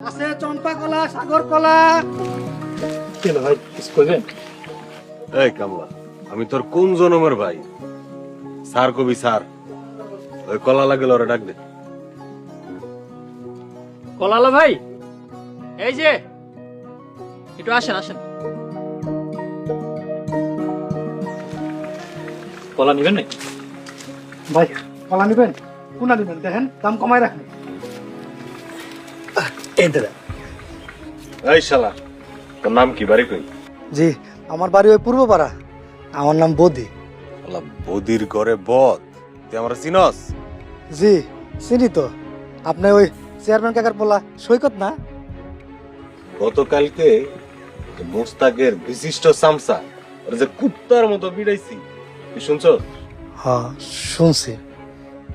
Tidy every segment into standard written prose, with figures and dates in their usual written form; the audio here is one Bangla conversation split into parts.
আছে চম্পা কলা, সাগর কলা। কেন ভাই কিছু কইবেন? এই কামলা, আমি তোর কোন জনমের ভাই? স্যার কবি স্যার, ওই কলা লাগলে ওরা ডাক দে। কলালা ভাই, এই যে একটু আসেন আসেন। কলা নিবেন নাকি? ভাই কলা নিবেন? কোনা নিবেন দেখেন, দাম কমাই রাখেন। এই দাদা। এই শালা, তোর নাম কি? বাড়ি কই? জি, আমার বাড়ি ওই পূর্বপাড়া। আমার নাম বদি। শালা বদির ঘরে বদ, তুই আমার চিনস? জি চিনি তো। আপনি ওই চেয়ারম্যান কাকার পোলা সৈকত না? গতকালকে মোস্তাকের বিশিষ্ট সামসা ওর যে কুত্তার মতো বিড়াইছি, তুই শুনছ? হ্যাঁ শুনছি।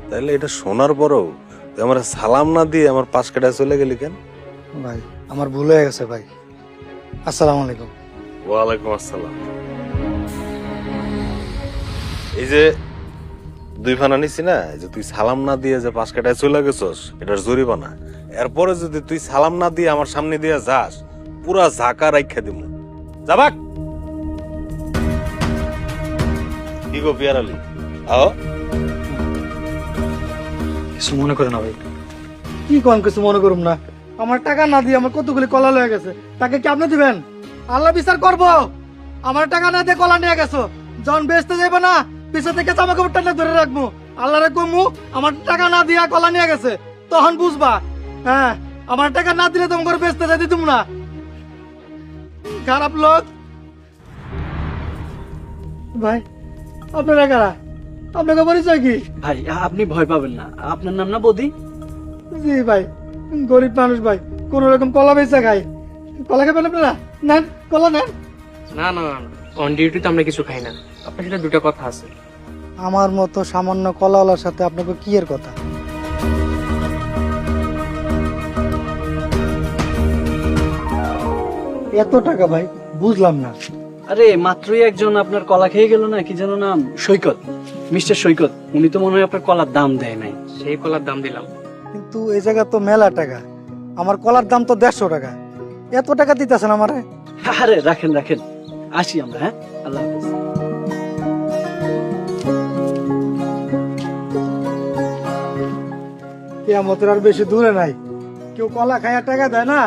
তাহলে এটা শোনার পরও তুই আমার সালাম না দিয়ে আমার পাশ কাটায় চলে গেলি কেন? ভাই আমার ভুল হয়ে গেছে ভাই। আসসালামু আলাইকুম। ওয়ালাইকুম আসসালাম। এই যে দুই ফানা নিছি না, এই যে তুই সালাম না দিয়ে যে পাশ কাটায় চলে গেছস, এটার জরিমানা। এরপরে যদি তুই সালাম না দিয়ে আমার সামনে দিয়ে যাস, পুরা ঝাঁকা রাইখা দিমু। যাবাক কি গো পিয়ার আলী, আও। কিছু মনে করে না ভাই। কি কোন কিছু মনে করুম না? আমার টাকা না দিয়ে আমার কতগুলি কলা লয়ে গেছে, তাকে কি আপনি দিবেন? আল্লাহ বিচার করবো। আমার টাকা না দিয়ে কলা নিয়ে গেছো, যখন বেচতে যাইবো না পিছে থেকে জামা কাপড় টানে ধরে রাখবো। আল্লাহরে কমু আমার টাকা না দিয়া কলা নিয়ে গেছে, তখন বুঝবা। হ্যাঁ, আমার টাকা না দিলে তোমাকে বেচতে যাই দিতুম না। খারাপ লোক। ভাই আপনারা কারা? আপনাকে পরিচয় কি? ভাই আপনি ভয় পাবেন না, আপনার নাম না বদি? জি ভাই, গরিব মানুষ ভাই, কোন রকম কলা বেচা খাই। কলা খাবেন আপনারা? নেন কলা নেন। না না না, অন ডিউটিতে আমরা কিছু খাই না। আপনার সাথে দুটো কথা আছে। আমার মতো সামান্য কলাওয়ালার সাথে আপনাকে কি এর কথা? এত টাকা ভাই, বুঝলাম না। আরে মাত্রই একজন আপনার কলা খেয়ে গেল না, কি যেন নাম, সৈকত, মিস্টার সৈকত। উনি তো মনে হয় আপনার কলার দাম দেয় নাই। সেই কলার দাম দিলাম। কিন্তু এই জায়গা তো মেলা টাকা, আমার কলার দাম তো 150 টাকা। এত টাকা দিতেছেন আমারে? আরে রাখেন রাখেন, আসি আমরা। হ্যাঁ, আল্লাহ হাফেজ। কিয়ামতের আর বেশি দূরে নাই। কেউ কলা খায়া টাকা দেয় না,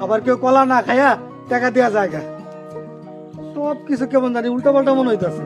আবার কেউ কলা না খায়া টাকা দেয়া জায়গা। সব কিছু কেমন জানি উল্টা পাল্টা মনে হইতাছে।